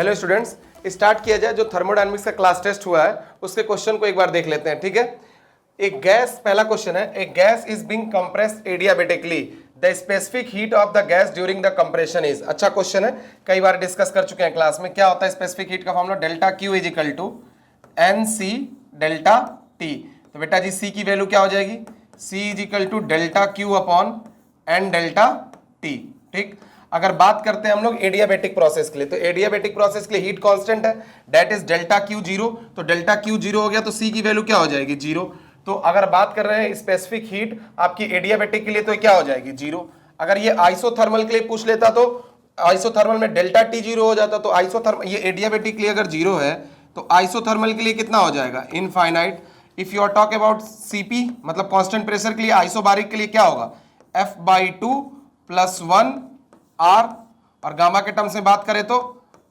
Hello students, start किया जाए। जो थर्मोडायनेमिक्स का क्लास टेस्ट हुआ है उसके क्वेश्चन को एक बार देख लेते हैं, ठीक है। एक गैस, पहला क्वेश्चन है, एक gas is being compressed adiabatically, the specific heat of the gas during the compression is. अच्छा क्वेश्चन है, कई बार डिस्कस कर चुके हैं क्लास में। क्या होता है स्पेसिफिक हीट का formula? Delta Q is equal to N C delta T. तो बेटा जी सी की वैल्यू क्या हो जाएगी? C is equal to delta Q upon N delta T, ठीक। अगर बात करते हैं हम लोग एडियाबेटिक प्रोसेस के लिए, तो एडियाबेटिक प्रोसेस के लिए हीट कांस्टेंट है, that is delta Q zero. तो डेल्टा क्यू जीरो हो गया तो सी की वैल्यू क्या हो जाएगी? जीरो। तो अगर बात कर रहे हैं स्पेसिफिक हीट आपकी एडियाबेटिक के लिए तो क्या हो जाएगी? जीरो। अगर ये आइसोथर्मल के लिए पूछ लेता तो आइसोथर्मल में डेल्टा टी जीरो हो जाता। तो आइसोथर्मल, ये एडियाबेटिक के लिए अगर जीरो है तो आइसोथर्मल के लिए कितना हो जाएगा? Infinite. If you are talk about CP मतलब कांस्टेंट प्रेशर के लिए, आइसोबारिक के लिए क्या होगा? F by two plus one R, और गामा के टर्म से बात करें तो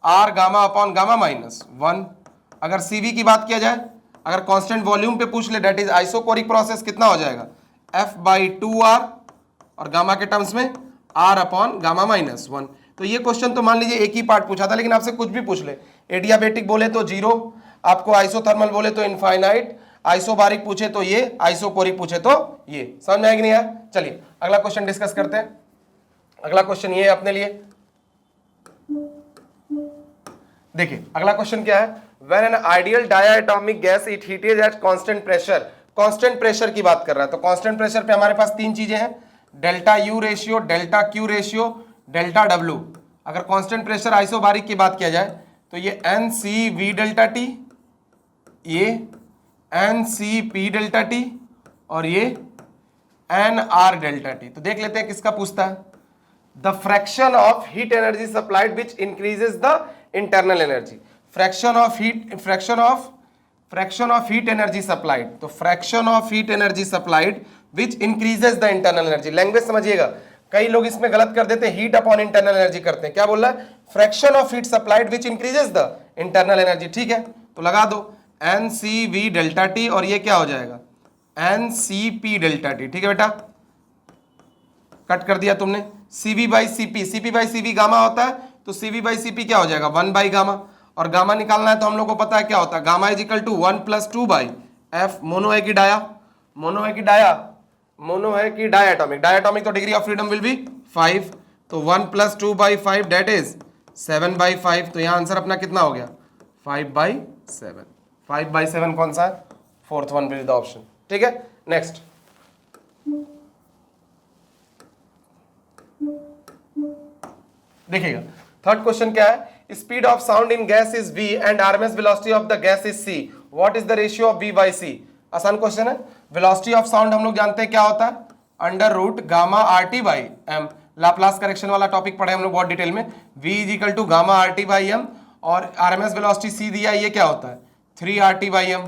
R gamma upon gamma minus one. अगर सीवी की बात किया जाए, अगर कांस्टेंट वॉल्यूम पे पूछ ले, डेट इज आइसोकोरिक प्रोसेस, कितना हो जाएगा? एफ बाई टू आर, और गामा के टर्म्स में R upon gamma minus one. तो ये क्वेश्चन तो मान लीजिए एक ही पार्ट पूछा था, लेकिन आपसे कुछ भी पूछ ले, एडियाबेटिक बोले तो जीरो, आपको आइसोथर्मल बोले तो इनफाइनाइट, आइसोबारिक पूछे तो ये, आइसोकोरिक पूछे तो ये। समझ में आएगी नहीं यार? चलिए अगला क्वेश्चन डिस्कस करते हैं। अगला क्वेश्चन ये है अपने लिए, देखिए अगला क्वेश्चन क्या है? When an ideal diatomic gas it heated at constant pressure. Constant pressure की बात कर रहा है, तो कांस्टेंट प्रेशर पे हमारे पास तीन चीजें हैं, delta U ratio, delta Q ratio, delta W. अगर कांस्टेंट प्रेशर आइसोबारिक की बात किया जाए तो ये N C V delta T, ये N C P delta T, और ये एन आर डेल्टा टी। तो देख लेते हैं किसका पूछता है। The fraction of heat energy supplied which increases the internal energy. Fraction of heat energy supplied. तो fraction of heat energy supplied which increases the internal energy. Language समझिएगा, कई लोग इसमें गलत कर देते हैं, हीट अपॉन इंटरनल एनर्जी करते हैं। क्या बोल रहा है? Fraction of heat supplied which increases the internal energy, ठीक है। तो लगा दो n C V delta T, और ये क्या हो जाएगा? N C P delta T, ठीक है बेटा। कट कर दिया तुमने। CV by CP, CP by CV gamma होता है, तो सीवी बाई सीपी क्या हो जाएगा? One by gamma. और गामा निकालना है तो हम लोग को पता है क्या होता है, gamma is equal to one plus two by F. Mono है कि डाया? मोनो है कि डाया? मोनो है कि डायटोमिक? डायटोमिक तो degree of freedom will be 5, तो 1 plus 2 by 5 that is 7 by 5। तो यहाँ आंसर अपना कितना हो गया? 5 बाई 7। 5 बाई 7 कौन सा है? Fourth one will the option, ठीक है। नेक्स्ट देखिएगा, थर्ड क्वेश्चन क्या है? Speed of sound in gas is v and RMS velocity of the gas is c, what is the ratio of v by c? आसान question है। Velocity of sound हम लोग जानते हैं क्या होता है, under root gamma R T by M. Laplace correction वाला टॉपिक पढ़े हम लोग बहुत डिटेल में। v is equal to gamma R T by M, और आरएमएस वेलोसिटी c दिया, ये क्या होता है? 3 R T by M,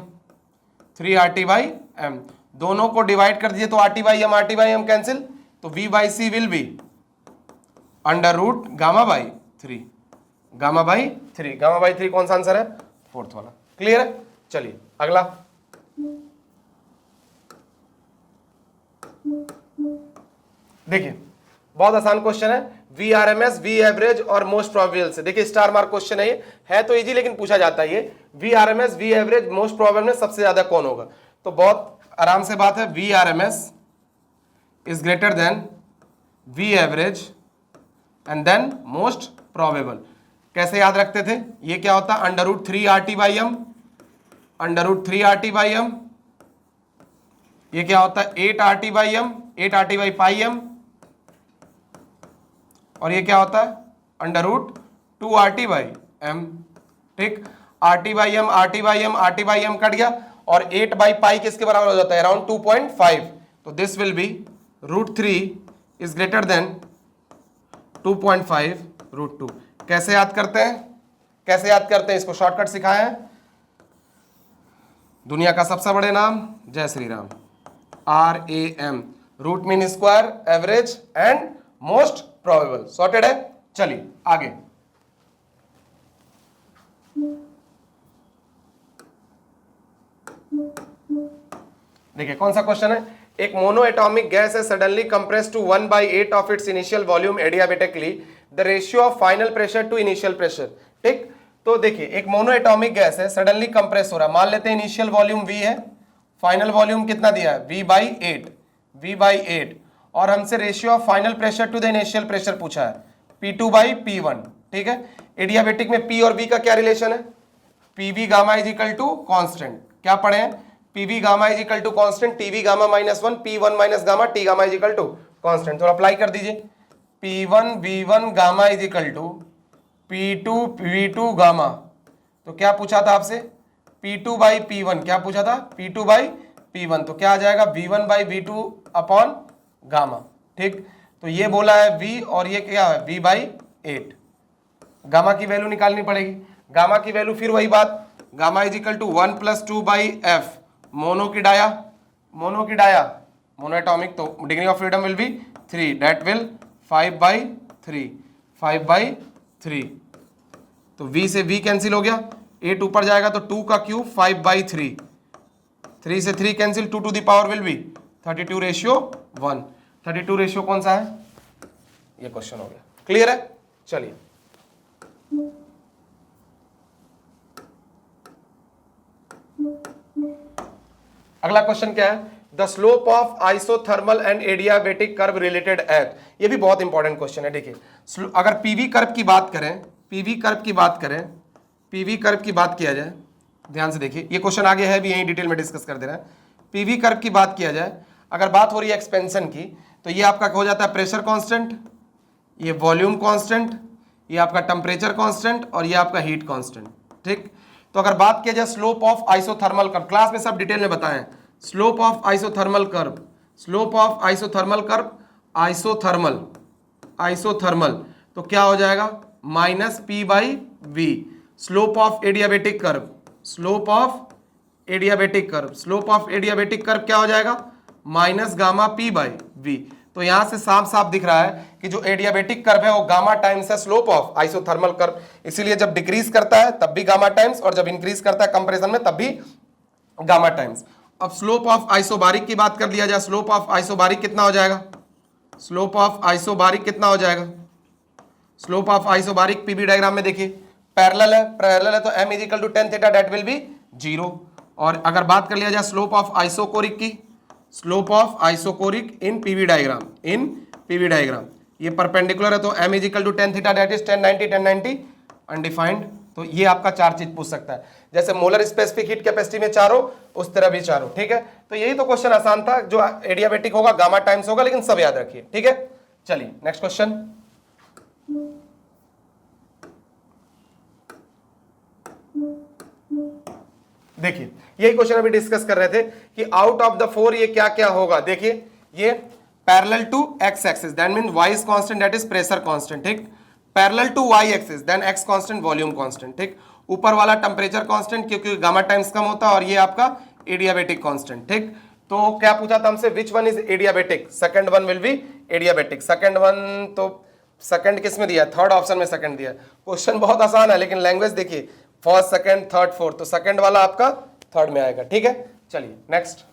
3 R T by M. दोनों को डिवाइड कर दीजिए तो R T by M cancel, तो v by c will be under root gamma by 3, gamma by 3। Gamma by 3 कौन सा आंसर है? फोर्थ वाला। क्लियर है? चलिए अगला देखिए, बहुत आसान क्वेश्चन है। वी आरएमएस, वी एवरेज और मोस्ट प्रोबेबल से, देखिए स्टार मार्क क्वेश्चन है, ये है तो इजी लेकिन पूछा जाता है। ये V RMS, V average, most probable में सबसे ज्यादा कौन होगा? तो बहुत आराम से बात है, V RMS is greater than V average and then most probable. कैसे याद रखते थे? ये क्या होता है? Under root 3 R T by M, under root 3 R T by M. ये क्या होता है? 8 R T by M, 8 R T by pi M. और ये क्या होता है? Under root 2 R T by M, ठीक। R T by M, R T by M, R T by M cut गया, और 8 बाई पाई किसके बराबर हो जाता है? अराउंड 2.5। तो this will be root 3 is greater than 2.5 root 2। कैसे याद करते हैं? कैसे याद करते हैं? इसको शॉर्टकट सिखाया है, दुनिया का सबसे बड़े नाम जय Shri Ram, RAM। Root mean square, average and most probable. Sorted है? चलिए आगे देखिए कौन सा क्वेश्चन है। एक मोनोएटॉमिक गैस है suddenly compressed to 1/8 of its initial volume adiabatically, the ratio of final pressure to initial pressure, ठीक। तो देखिए एक मोनो एटॉमिक गैस है, सडनली कंप्रेस हो रहा है, मान लेते हैं इनिशियल वॉल्यूम V है, फाइनल वॉल्यूम कितना दिया है V/8, और हमसे ratio of final pressure to the initial pressure पूछा है P2/P1, ठीक है। एडियाबेटिक में P और V का क्या रिलेशन है, PV gamma is equal to constant, क्या पढ़े हैं, PV gamma is equal to constant, TV gamma -1, P1 minus gamma, T gamma is equal to constant. थोड़ा अप्लाई कर दीजिए, P1 V1 gamma is equal to P2 V2 gamma, तो क्या पूछा था आपसे P2/P1, क्या पूछा था P2/P1, तो क्या आ जाएगा V1/V2 अपॉन गामा, ठीक। तो ये बोला है V और ये क्या है V/8, गामा की वैल्यू निकालनी पड़ेगी। गामा की वैल्यू फिर वही बात, gamma is equal to 1 + 2/f, mono की डाया, मोनो एटॉमिक, तो degree of freedom will be 3, that will 5/3, तो V से V कैंसिल हो गया, 8 ऊपर जाएगा तो 2 का क्यूब 5/3, 3 से 3 cancel, 2 to the power will be 32/1, 32 ratio कौन सा है, ये क्वेश्चन हो गया, क्लियर है। चलिए अगला क्वेश्चन क्या है, the slope of isothermal and adiabatic curve related at, ये भी बहुत इंपॉर्टेंट क्वेश्चन है। देखिए अगर पीवी कर्व की बात करें, पीवी कर्व की बात किया जाए, ध्यान से देखिए ये क्वेश्चन आगे है भी, यही डिटेल में डिस्कस कर दे रहा है। पीवी कर्व की बात किया जाए, अगर बात हो रही है एक्सपेंशन की, तो ये आपका हो जाता है प्रेशर कांस्टेंट, ये वॉल्यूम कांस्टेंट, ये आपका टेम्परेचर कांस्टेंट, और ये आपका हीट कांस्टेंट, ठीक। तो अगर बात किया जाए slope of isothermal curve, class में सब डिटेल में बताएं, slope of isothermal curve, isothermal, तो क्या हो जाएगा -P/V। Slope of adiabatic curve, क्या हो जाएगा -γ/P/V। तो यहां से साफ साफ दिख रहा है कि जो एडियाबेटिक कर्व है वो गामा टाइम्स है स्लोप ऑफ आइसोथर्मल कर्व, इसीलिए जब डिक्रीज करता है तब भी गामा टाइम्स, और जब इंक्रीज करता है कंप्रेशन में तब भी गामा टाइम्स। अब स्लोप ऑफ आइसोबारिक की बात कर लिया जाए, स्लोप ऑफ आइसोबारिक कितना हो जाएगा, slope of isobaric PV diagram में देखिए पैरेलल है तो m is equal to tan theta, that will be 0। और अगर बात कर लिया जाए स्लोप ऑफ आइसोकोरिक की, इन पीवी डायग्राम, ये परपेंडिकुलर है तो m is equal to tan theta, that is 1090 undefined. तो ये आपका 4 चीज पूछ सकता है, जैसे मोलर स्पेसिफिक हीट कैपेसिटी में चारों, उस तरह भी चारों, ठीक है। तो यही तो क्वेश्चन आसान था, जो एडियाबेटिक होगा गामा टाइम्स होगा, लेकिन सब याद रखिए, ठीक है। चलिए नेक्स्ट क्वेश्चन, देखिए यही क्वेश्चन अभी डिस्कस कर रहे थे कि आउट ऑफ द 4 ये क्या क्या होगा। देखिए ये parallel to x axis, that mean y is constant, that is pressure constant, ठीक। Parallel to y axis, then x constant, volume constant, ठीक। ऊपर वाला टेम्परेचर कांस्टेंट क्योंकि गामा टाइम्स कम होता है, और ये आपका एडियाबेटिक कांस्टेंट, ठीक। तो क्या पूछा था हमसे, which one is adiabatic, second one will be adiabatic. Second one तो सेकंड किस में दिया, थर्ड ऑप्शन में सेकंड दिया। क्वेश्चन बहुत आसान है, लेकिन लैंग्वेज देखिए, फर्स्ट सेकंड थर्ड फोर्थ, तो सेकंड वाला आपका थर्ड में आएगा, ठीक है। चलिए नेक्स्ट,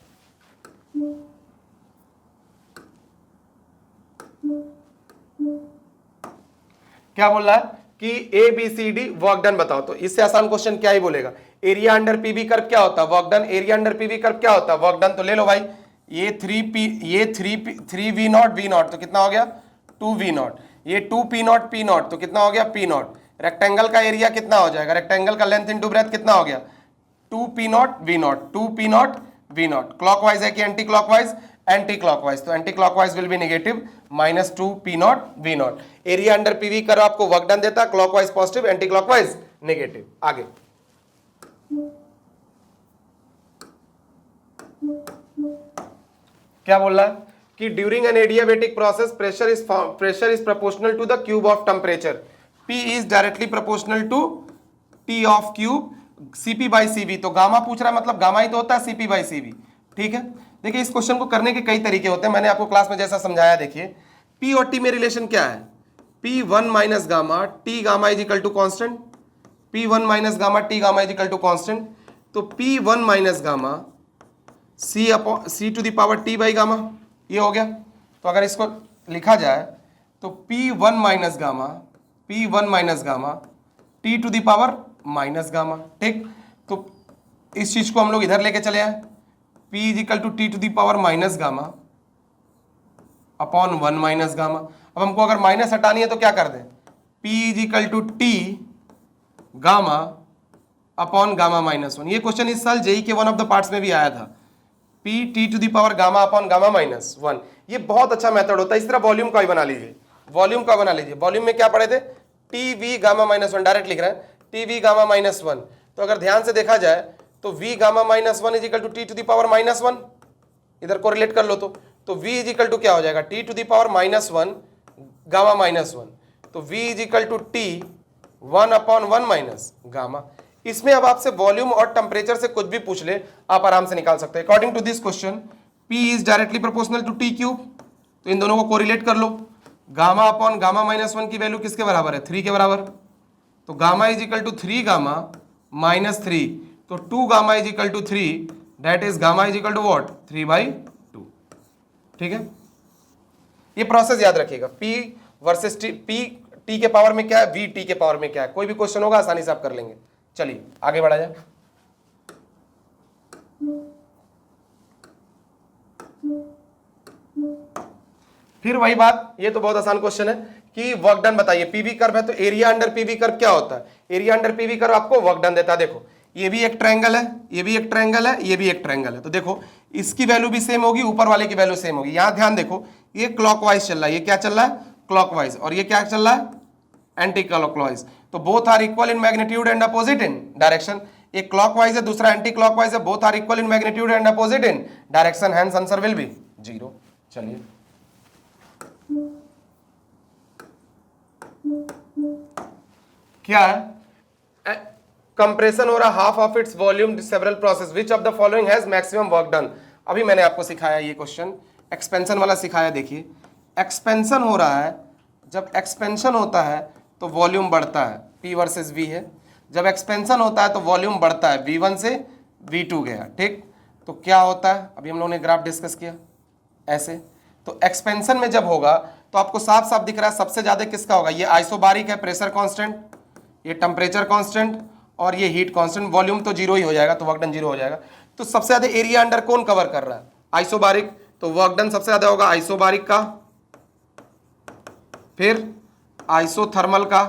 क्या बोल रहा है कि ABCD वर्क डन बताओ, तो इससे आसान क्वेश्चन क्या ही बोलेगा, एरिया अंडर पीवी कर्व क्या होता है, work done, area under PV curve क्या होता है, वर्क डन। तो ले लो भाई, ये 3V0 तो कितना हो गया 2V0, ये 2P0 P0 तो कितना हो गया P0। रेक्टेंगल का एरिया कितना हो जाएगा, रेक्टेंगल का लेंथ इनटू ब्रेथ कितना हो गया 2P0 V0। क्लॉकवाइज है कि एंटी क्लॉकवाइज, एंटी क्लॉकवाइज, तो anti clockwise will be negative -2P0 V0। Area under PV curve आपको वर्क डन देता है, clockwise positive, anti clockwise negative. आगे क्या बोल रहा है कि during an adiabatic process pressure is proportional to the cube of temperature, P is directly proportional to T of cube CP/CV। तो गामा पूछ रहा है, मतलब गामा ही तो होता है CP/CV, ठीक है। देखिए इस क्वेश्चन को करने के कई तरीके होते हैं, मैंने आपको क्लास में जैसा समझाया। देखिए P और T में रिलेशन क्या है, P1 minus gamma, T gamma is equal to constant, P1 minus gamma, T gamma is equal to constant. तो P1 minus gamma C to the power T by gamma, ये हो गया। तो अगर इसको लिखा जाए तो P1 minus gamma T to the power minus gamma. ठीक, तो इस चीज को हम लोग इधर लेके चले आए, P is equal to T to the power minus gamma upon 1 minus gamma. अब हमको अगर माइनस हटानी है तो क्या कर दें, P is equal to T gamma upon gamma minus 1। ये क्वेश्चन इस साल जेई के वन ऑफ द पार्ट्स में भी आया था, P T to the power gamma upon gamma minus 1। ये बहुत अच्छा मेथड होता है। इस तरह वॉल्यूम का भी बना लीजिए, वॉल्यूम का बना लीजिए। वॉल्यूम में क्या पढ़े थे, T V gamma minus 1, direct लिख रहे हैं टी वी गामा माइनस 1। तो अगर ध्यान से देखा जाए तो v gamma minus 1 is equal to T to the power minus 1, इधर को रिलेट कर लो तो v इज इक्वल टू क्या हो जाएगा, T to the power minus 1 gamma minus 1। तो v is equal to T 1 upon 1 minus gamma. इसमें अब आपसे वॉल्यूम और टेम्परेचर से कुछ भी पूछ ले आप आराम से निकाल सकते हैं। According to this question p is directly proportional to T cube, तो इन दोनों को कोरिलेट कर लो। गामा अपॉन गामा माइनस 1 की वैल्यू किसके बराबर है, 3 के बराबर। तो gamma is equal to 3 gamma minus 3, तो 2 gamma is equal to 3, that is gamma is equal to what, 3/2। ठीक है, ये प्रोसेस याद रखिएगा, P versus T, P T के पावर में क्या है, V T के पावर में क्या है। कोई भी क्वेश्चन होगा आसानी से आप कर लेंगे। चलिए आगे बढ़ा जाए। फिर वही बात, ये तो बहुत आसान क्वेश्चन है कि वर्क डन बताइए। पीवी कर्व है तो एरिया अंडर पीवी कर्व क्या होता है, एरिया अंडर पीवी कर्व आपको वर्क डन देता है। देखो ये भी एक ट्रायंगल है, ये भी एक ट्रायंगल है, ये भी एक ट्रायंगल है। तो देखो इसकी वैल्यू भी सेम होगी, ऊपर वाले की वैल्यू सेम होगी। यहां ध्यान देखो, ये क्लॉकवाइज चल रहा है, ये क्या चल रहा है, क्लॉकवाइज, और ये क्या चल रहा है, एंटी क्लॉकवाइज। तो both are equal in magnitude and opposite in direction. एक क्लॉकवाइज है, दूसरा एंटी क्लॉकवाइज है, both are equal in magnitude and opposite in direction, hence answer will be 0। चलिए क्या है, कंप्रेशन हो रहा, half of its volume several process, which of the following has maximum work done. अभी मैंने आपको सिखाया ये क्वेश्चन, एक्सपेंशन वाला सिखाया। देखिए एक्सपेंशन हो रहा है, जब एक्सपेंशन होता है तो वॉल्यूम बढ़ता है, P वर्सेस V है। जब एक्सपेंशन होता है तो वॉल्यूम बढ़ता है, V1 से V2 गया। ठीक, तो क्या होता है, अभी हम लोगों ने ग्राफ डिस्कस किया ऐसे। तो एक्सपेंशन में जब होगा तो आपको साफ साफ दिख रहा है सबसे ज्यादा किसका होगा, ये आइसोबारिक है, प्रेशर कांस्टेंट, ये टेम्परेचर कांस्टेंट और ये हीट कांस्टेंट। वॉल्यूम तो 0 ही हो जाएगा, तो वर्क डन 0 हो जाएगा। तो सबसे ज्यादा एरिया अंडर कौन कवर कर रहा है, आइसोबारिक, तो वर्क डन सबसे ज्यादा होगा आइसोबारिक का, फिर आइसोथर्मल का,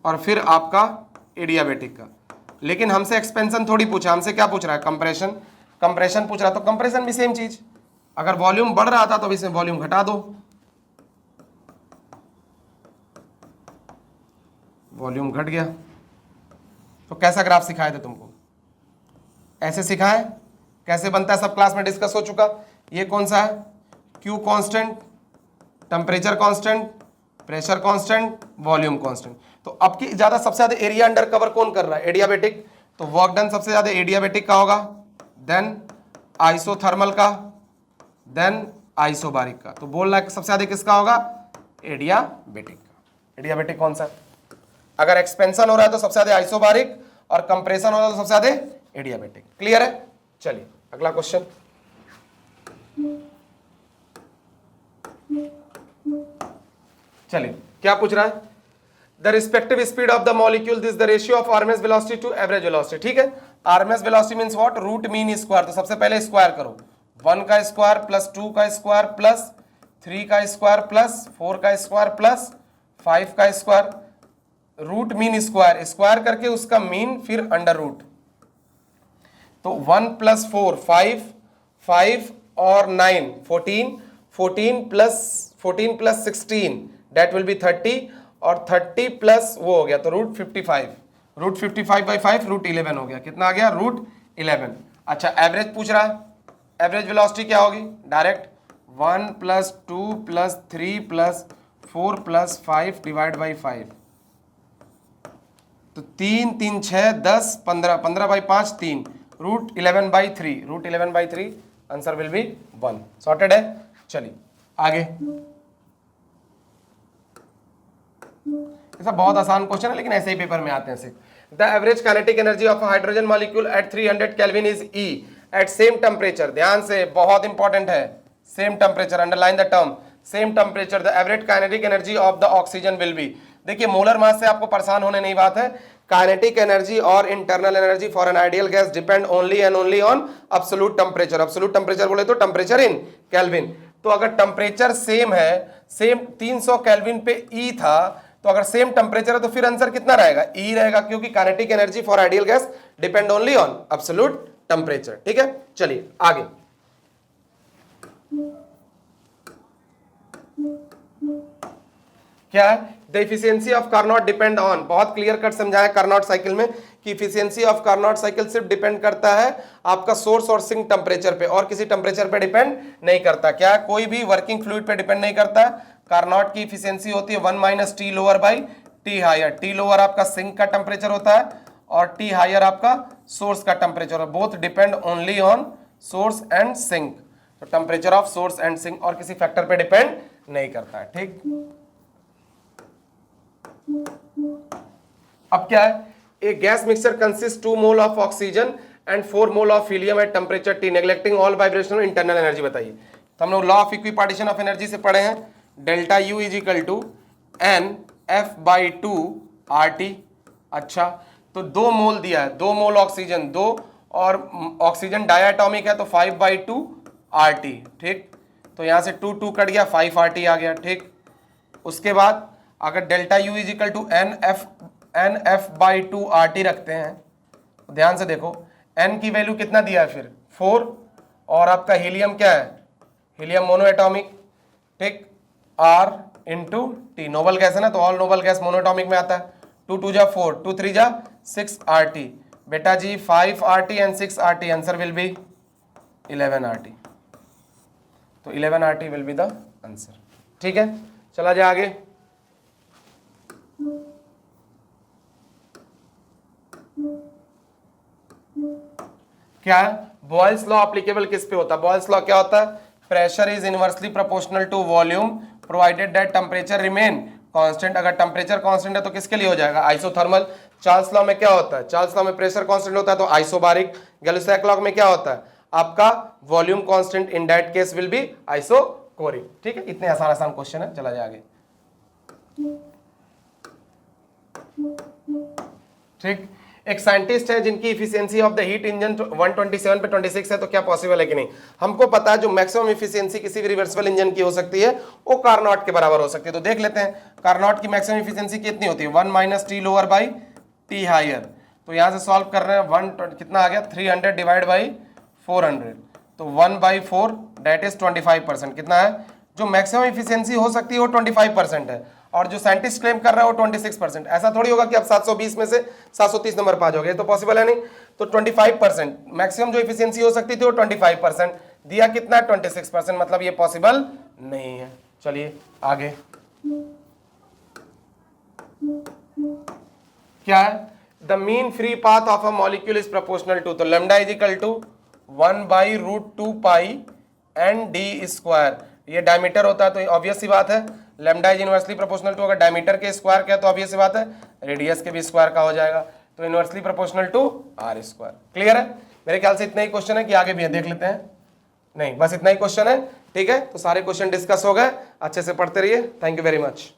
और फिर आपका एडियाबेटिक का। लेकिन हमसे एक्सपेंशन थोड़ी पूछा, हमसे क्या पूछ रहा है, कंप्रेशन, कंप्रेशन पूछ रहा है। तो कंप्रेशन भी सेम चीज, अगर वॉल्यूम बढ़ रहा था तो इसमें वॉल्यूम घटा दो, वॉल्यूम घट गया। तो कैसा ग्राफ सिखाए थे तुमको, ऐसे सिखाए, कैसे बनता है सब क्लास में डिस्कस हो चुका। ये कौन सा है, Q constant, temperature constant, pressure constant, volume constant. तो अब की ज्यादा सबसे ज्यादा एरिया अंडर कवर कौन कर रहा है, एडियाबेटिक। तो वर्क डन सबसे ज्यादा एडियाबेटिक का होगा, देन आइसोथर्मल का, देन आइसोबारिक का। तो बोल रहा है सबसे ज्यादा किसका होगा, एडियाबेटिक का। एडियाबेटिक कौन सा, अगर एक्सपेंशन हो रहा है तो सबसे ज्यादा आइसोबारिक, और कंप्रेशन हो रहा है तो सबसे ज्यादा एडियाबेटिक। क्लियर है। चलिए अगला क्वेश्चन, चलिए क्या पूछ रहा है, the respective speed of the molecule, this the ratio of RMS velocity to average velocity. ठीक है, RMS velocity means what, root mean square. तो सबसे पहले स्क्वायर करो, 1 का स्क्वायर प्लस 2 का स्क्वायर प्लस 3 का स्क्वायर प्लस 4 का स्क्वायर प्लस 5 का square, root mean square, square करके उसका मीन, फिर अंडर रूट। तो 1 प्लस 4 5, 5 और 9 14, 14 प्लस 16 दैट विल बी 30, और 30 प्लस वो हो गया तो रूट 55, रूट 55/5 रूट 11 हो गया। कितना आ गया, रूट 11। अच्छा एवरेज पूछ रहा है, एवरेज वेलोसिटी क्या होगी, direct 1 plus 2 plus 3 plus 4 plus 5 divide by 5। तो 3 3 6 10 15, 15/5 3, root 11/3, root 11/3, answer will be 1। Sorted है। चलिए आगे, ऐसा बहुत आसान क्वेश्चन है लेकिन ऐसे ही पेपर में आते हैं। The average kinetic energy of hydrogen molecule at 300 kelvin is E at same temperature. ध्यान से, बहुत इंपॉर्टेंट है, same temperature, underline the term, same temperature the average kinetic energy of the oxygen will be. देखिए molar mass से आपको परेशान होने नहीं बात है। काइनेटिक एनर्जी और internal energy for an ideal gas depend only and only on absolute temperature. Absolute temperature बोले तो टेम्परेचर इन केल्विन। तो अगर टेम्परेचर सेम है, सेम 300 केल्विन पे ई था, तो अगर सेम टेम्परेचर है तो फिर आंसर कितना रहेगा, ई रहेगा, क्योंकि kinetic energy for ideal gas depend only on absolute temperature. ठीक है, चलिए आगे। क्या है, the efficiency of Carnot depend on, बहुत क्लियर कट समझाया कार्नोट साइकिल में कि इफिशियंसी ऑफ कार्नोट साइकिल सिर्फ डिपेंड करता है आपका सोर्स और सिंक टेम्परेचर पे, और किसी टेम्परेचर पे डिपेंड नहीं करता। क्या, कोई भी वर्किंग फ्लूइड पे डिपेंड नहीं करता। कार्नोट की इफिशियंसी होती है 1 minus T lower by T higher. T lower आपका सिंक का टेम्परेचर होता है और टी हायर आपका सोर्स का temperature, both depend only on source and sink. तो temperature of source and sink और किसी फैक्टर पे डिपेंड नहीं करता है। ठीक, अब क्या है, a gas mixture consist 2 mole of oxygen and 4 mole of helium at temperature T neglecting all vibrational internal energy. बताइए, तो हम लोग law of equipartition of energy से पढ़े हैं, delta U is equal to N F by two R T. अच्छा, तो 2 मोल दिया है, 2 मोल ऑक्सीजन, 2 और ऑक्सीजन डायटोमिक है तो 5 बाई टू आर टी। ठीक, तो यहां से 2 2 कट गया, 5 आर टी आ गया। ठीक, उसके बाद अगर delta U is equal to N F by two R T रखते हैं, ध्यान से देखो एन की वैल्यू कितना दिया है फिर 4, और आपका हीलियम क्या है, हीलियम मोनो एटॉमिक। ठीक, R into T, noble gas है ना, तो ऑल नोबल गैस मोनोएटॉमिक में आता है। 2 2 जा 4, 2 3 जा 6 आर टी। बेटा जी 5 R T and 6 R T, answer will B 11 R T. तो 11 R T will be the answer. ठीक है, चला जाए आगे। क्या है, बॉयल्स लॉ एप्लीकेबल किस पे होता है? बॉयल्स लॉ क्या होता है, pressure is inversely proportional to volume provided that temperature remain constant. अगर टेम्परेचर कांस्टेंट है तो किसके लिए हो जाएगा, आइसोथर्मल। चार्ल्स लॉ में क्या होता है, चार्ल्स लॉ में प्रेशर कांस्टेंट होता है तो आइसोबारिक। गैलुसैक लॉ में क्या होता है आपका, volume constant, in that case will be isochoric. ठीक है, इतने आसान आसान क्वेश्चन है, चला जाए आगे। ठीक, एक साइंटिस्ट है जिनकी efficiency of the heat engine 127 पे 26 है, तो क्या पॉसिबल है कि नहीं? हमको पता है जो मैक्सिमम इफिशियंसी किसी भी रिवर्सिबल इंजन की हो सकती है वो कार्नोट के बराबर हो सकती है। तो देख लेते हैं कार्नोट की मैक्सिमम इफिशियंसी कितनी होती है, 1 minus T lower by T higher. तो यहां से सॉल्व कर रहे हैं, 1 कितना आ गया, 300 डिवाइड बाई 400, तो 1/4 दैट इज 25%। कितना है, जो मैक्सिमम इफिशियंसी हो सकती है वो 25% है, और जो साइंटिस्ट क्लेम कर रहा है वो 26%। ऐसा थोड़ी होगा कि आप 720 में से 730 नंबर पा जाओगे, तो पॉसिबल है नहीं। तो 25% मैक्सिमम जो इफिशियंसी हो सकती थी वो 25%, दिया कितना है 26%, मतलब ये पॉसिबल नहीं है। चलिए आगे, क्या है, the mean free path of a molecule is proportional to, तो lambda is equal to 1/√2 pi N D square. ये डायमीटर होता है तो ऑब्वियस सी बात है lambda is inversely proportional to, अगर डायमीटर के स्क्वायर का तो ऑब्वियस सी बात है रेडियस के भी स्क्वायर का हो जाएगा, तो inversely proportional to R square. Clear है, मेरे ख्याल से इतना ही क्वेश्चन है कि आगे भी है, देख लेते हैं। नहीं, बस इतना ही क्वेश्चन है। ठीक है, तो सारे क्वेश्चन डिस्कस हो गए, अच्छे से पढ़ते रहिए। Thank you very much.